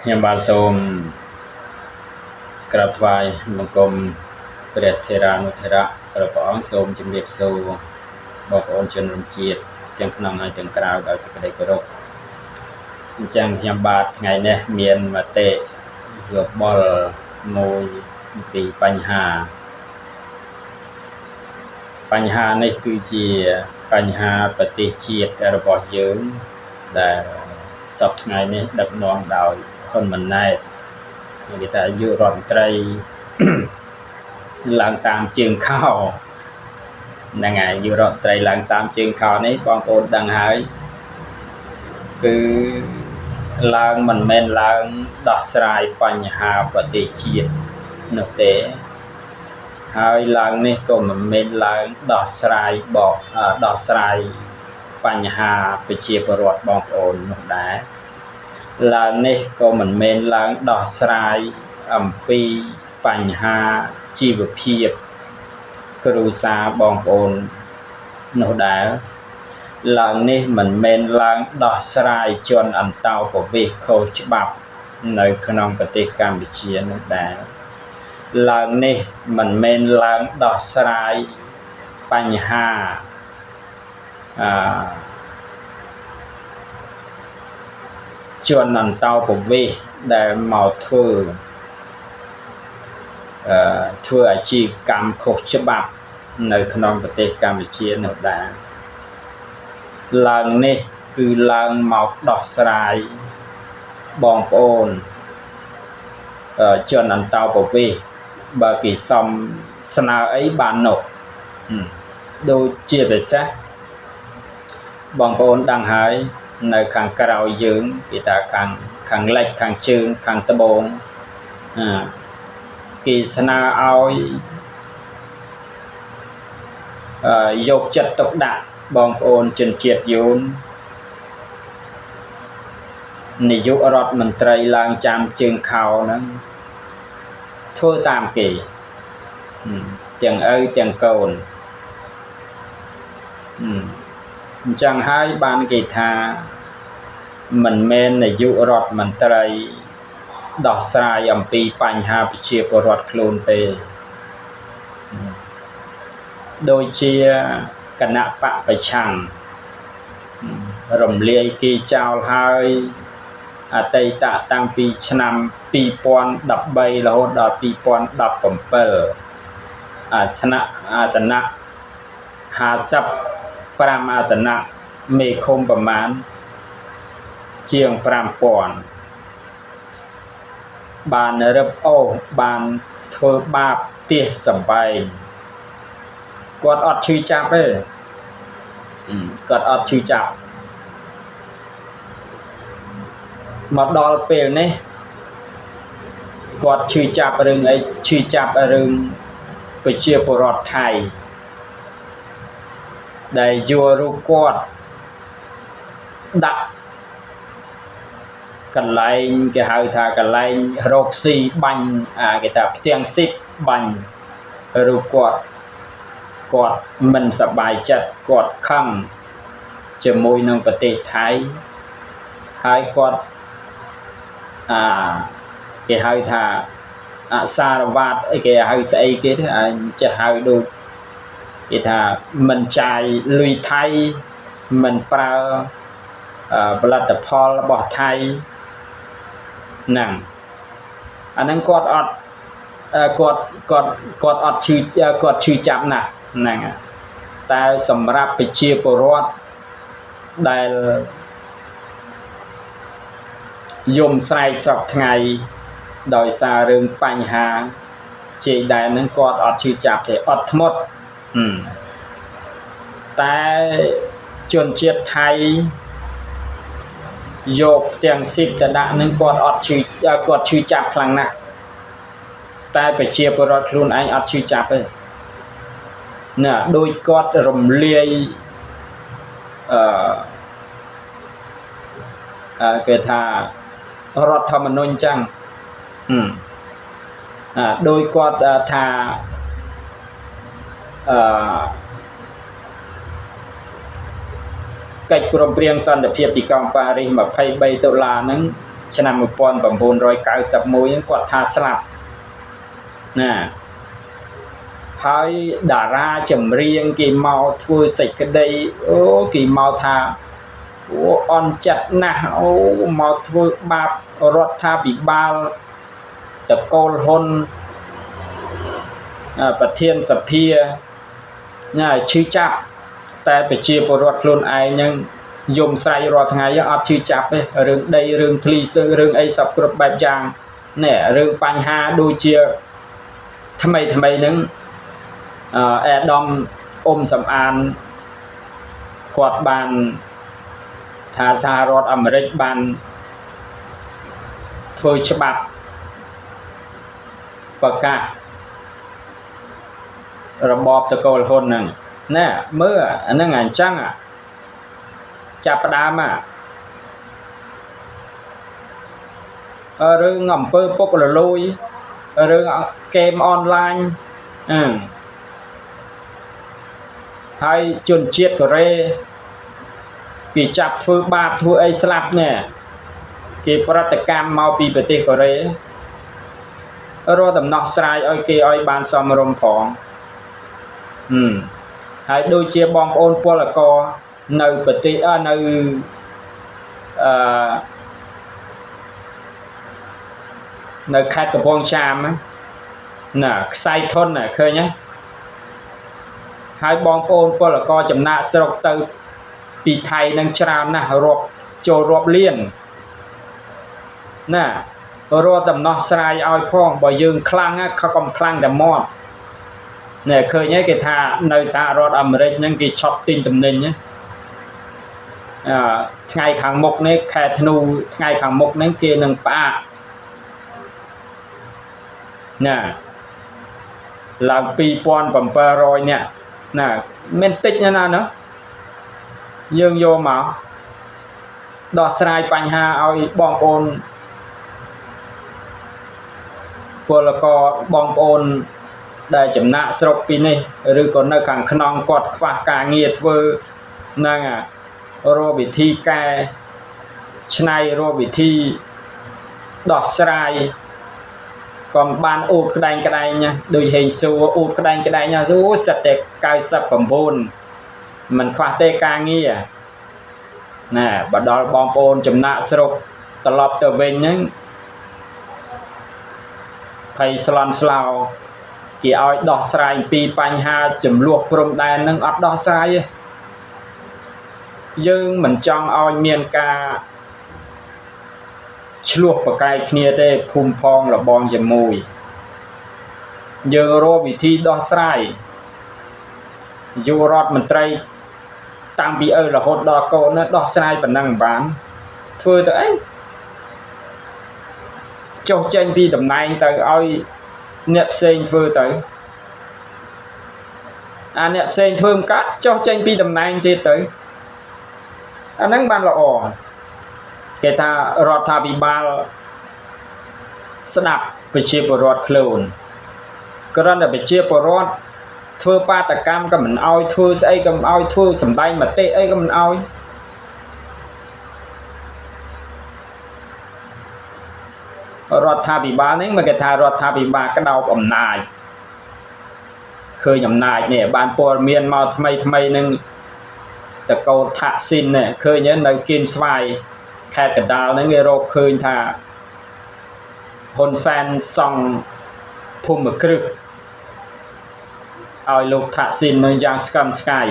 ខ្ញុំបានសូមក្រាបថ្វាយបង្គំព្រះថេរានុថេរៈព្រះអង្គសូមជំរាបសួរបងប្អូនជនរួមជាតិទាំងក្នុងហើយទាំងក្រៅដោយសេចក្តីគោរពអញ្ចឹងខ្ញុំបាទថ្ងៃនេះមានមតិយោបល់មួយពីបញ្ហានេះគឺជាបញ្ហាប្រទេសជាតិរបស់យើងដែលសពថ្ងៃនេះដឹកនាំដោយហ៊ុនម៉ាណែតគេថាយុរដ្ឋមន្ត្រីឡើងតាមជើងខោហ្នឹងហើយយុរដ្ឋមន្ត្រីឡើងតាមជើងខោនេះបងប្អូនដឹងហើយគឺឡើងមិនមែនឡើងដោះស្រាយបញ្ហាប្រទេសជាតិនោះទេហើយឡើងនេះក៏មិនមែនឡើងដោះស្រាយបញ្ហាប្រជាពលរដ្ឋបងប្អូននោះដែរឡើងនេះក៏មិនមែនឡើងដោះស្រាយអំពីបញ្ហាជីវភាពគ្រួសារបងប្អូននោះដែរឡើងនេះមិនមែនឡើងដោះស្រាយជនអន្តោប្រវេសន៍ខុសច្បាប់នៅក្នុងប្រទេសកម្ពុជានោះដែរឡើងនេះមិនមែនឡើងដោះស្រាយបញ្ហាជនអន្តោប្រវេសន៍ដែលមកធ្វើអាជីវកម្មខុសច្បាប់នៅក្នុងប្រទេសកម្ពុជានោះដែរឡើងនេះគឺឡើងមកដោះស្រាយបងប្អូនជនអន្តោប្រវេសន៍បើគេសំស្នើអីបាននោះដូចជាពិសេសបងប្អូនដឹងហើយនៅខាងក្រៅយើងគេថាខាងលិចខាងជើងខាងត្បូងគេស្នើឲ្យយកចិត្តទុកដាក់បងប្អូនជនជាតិយួននាយករដ្ឋមន្ត្រីឡើងចាំជើងខោហ្នឹងធ្វើតាមគេទាំងឪទាំងកូនអញ្ចឹងហើយបានគេថាមិនមែននាយករដ្ឋមន្ត្រីដោះស្រាយអំពីបញ្ហាប្រជាពលរដ្ឋខ្លួនទេដូចជាគណៈបកប្រឆាំងរំលាយគេចោលហើយអតីតតាំងពីឆ្នាំ2013រហូតដល់2017អាសនៈ55អាសនៈមេឃុំប្រមាណជាង 5000 បានរឹបអូសបានធ្វើបាបទាសសម្បែងគាត់អត់ឈឺចាប់ទេគាត់អត់ឈឺចាប់មកដល់ពេលនេះគាត់ឈឺចាប់រឿងអីឈឺចាប់រឿងប្រជាពលរដ្ឋថៃដែលយករូបគាត់ដាក់កន្លែងគេហៅថាកន្លែងរកស៊ីបាញ់គេថាផ្ទាំងស៊ីបបាញ់រូបគាត់មិនសប្បាយចិត្តគាត់ខឹងជាមួយនឹងប្រទេសថៃហើយគាត់គេហៅថាអសារវត្តអីគេហៅស្អីគេទេចេះហៅដូចគេថាមិនចាយលុយថៃមិនប្រើផលិតផលរបស់ថៃហ្នឹងអាហ្នឹងគាត់អត់ឈឺចាប់ណាស់ហ្នឹងតែសម្រាប់ប្រជាពលរដ្ឋដែលយំស្រែកសពថ្ងៃដោយសាររឿងបញ្ហាជ័យដែនហ្នឹងគាត់អត់ឈឺចាប់ទេអត់ធ្មត់តែជនជាតិថៃយកផ្ទាំងស៊ីបទៅដាក់នឹងគាត់អត់ឈឺគាត់ឈឺចាប់ខ្លាំងណាស់តែប្រជាពលរដ្ឋខ្លួនឯងអត់ឈឺចាប់ទេណាដោយគាត់រំលាយគេថារដ្ឋធម្មនុញ្ញចឹងដោយគាត់ថាកិច្ចព្រមព្រៀងសន្តិភាពទីក្រុងប៉ារីស$23ហ្នឹង ឆ្នាំ1991គាត់ថាស្លាប់ណាហើយតារាចម្រៀងគេមកធ្វើសេចក្តីអូគេមកថាអូអន់ចិត្តណាស់អូមកធ្វើបាបរដ្ឋាភិបាលតកូលហ៊ុនប្រធានសភាណាឈឺចាប់តែប្រជាពលរដ្ឋខ្លួនឯងហ្នឹងយំស្រែករាល់ថ្ងៃអត់ឈឺចាប់ទេរឿងដីរឿងធ្លីរឿងអីសពគ្រប់បែបយ៉ាងនេះរឿងបញ្ហាដូចជាថ្មីហ្នឹងអេដាមអ៊ុំសំអានគាត់បានថាសហរដ្ឋអាមេរិកបានធ្វើច្បាប់ប្រកាសរបបតកូលហ៊ុនហ្នឹងណាមើលអាហ្នឹងអញ្ចឹងចាប់ផ្ដើមរឿងអំពើពុករលួយរឿងហ្គេមអនឡាញហើយជនជាតិកូរ៉េគេចាប់ធ្វើបាបធ្វើអីស្លាប់ណែគេប្រតិកម្មមកពីប្រទេសកូរ៉េរកដំណោះស្រាយឲ្យគេឲ្យបានសមរម្យផងហើយដូចជាបងប្អូនពលករនៅប្រទេសនៅខេត្តកំពង់ចាមណាខ្សែធនឃើញទេហើយបងប្អូនពលករចំណាក់ស្រុកទៅពីថៃនឹងច្រើនណាស់រាប់លានណារកដំណោះស្រាយឲ្យផងបើយើងខ្លាំងក៏កុំខ្លាំងតែមាត់ណែឃើញហើយគេថានៅសហរដ្ឋអាមេរិកហ្នឹងគេឆប់ទិញទំនិញថ្ងៃខាងមុខនេះខែធ្នូថ្ងៃខាងមុខហ្នឹងគេនឹងផ្អាកណាឡើង2700នាក់ណាមិនតិចណាស់យើងយកមកដោះស្រាយបញ្ហាឲ្យបងប្អូនពលករបងប្អូនដែលចំណាក់ស្រុកពីនេះឬក៏នៅខាងក្នុងគាត់ខ្វះការងារធ្វើហ្នឹងរកវិធីកែច្នៃរកវិធីដោះស្រាយកុំបានអ៊ូតក្តែងដូចហេងសួរអ៊ូតក្តែងអូសិតតែ99មិនខ្វះទេការងារណាបើដល់បងប្អូនចំណាក់ស្រុកត្រឡប់ទៅវិញហ្នឹងភ័យស្លន់ស្លោគេឲ្យដោះស្រាយពីបញ្ហាចំនួនព្រំដែនហ្នឹងអត់ដោះស្រាយទេយើងមិនចង់ឲ្យមានការឆ្លោះប្រកែកគ្នាទេភូមិផងរបងជាមួយយើងរកវិធីដោះស្រាយយុវរដ្ឋមន្ត្រីតាំងពីឪរហូតដល់កូនដោះស្រាយប៉ុណ្ណឹងបានធ្វើទៅអីចុះចេញពីតំណែងទៅឲ្យអ្នកផ្សេងធ្វើទៅអ្នកផ្សេងធ្វើមិនកាត់ចុះចេញពីតំណែងទៀតទៅអាហ្នឹងបានល្អគេថារដ្ឋាភិបាលស្ដាប់ប្រជាពលរដ្ឋខ្លួនគ្រាន់តែប្រជាពលរដ្ឋធ្វើបាតកម្មក៏មិនអោយធ្វើស្អីក៏មិនអោយធ្វើសម្ដែងមតិអីក៏មិនអោយរដ្ឋាភិបាលនេះមកគេថារដ្ឋាភិបាលក្តោបអំណាចឃើញអំណាចនេះបានព័ត៌មានមកថ្មីនឹងតកូលថាក់ស៊ីននេះឃើញនៅគៀនស្វាយខេត្តកណ្ដាលហ្នឹងគេរកឃើញថាហ៊ុនសែនសង់ភូមិគ្រឹះឲ្យលោកថាក់ស៊ីននៅយ៉ាងស្កឹមស្កាយ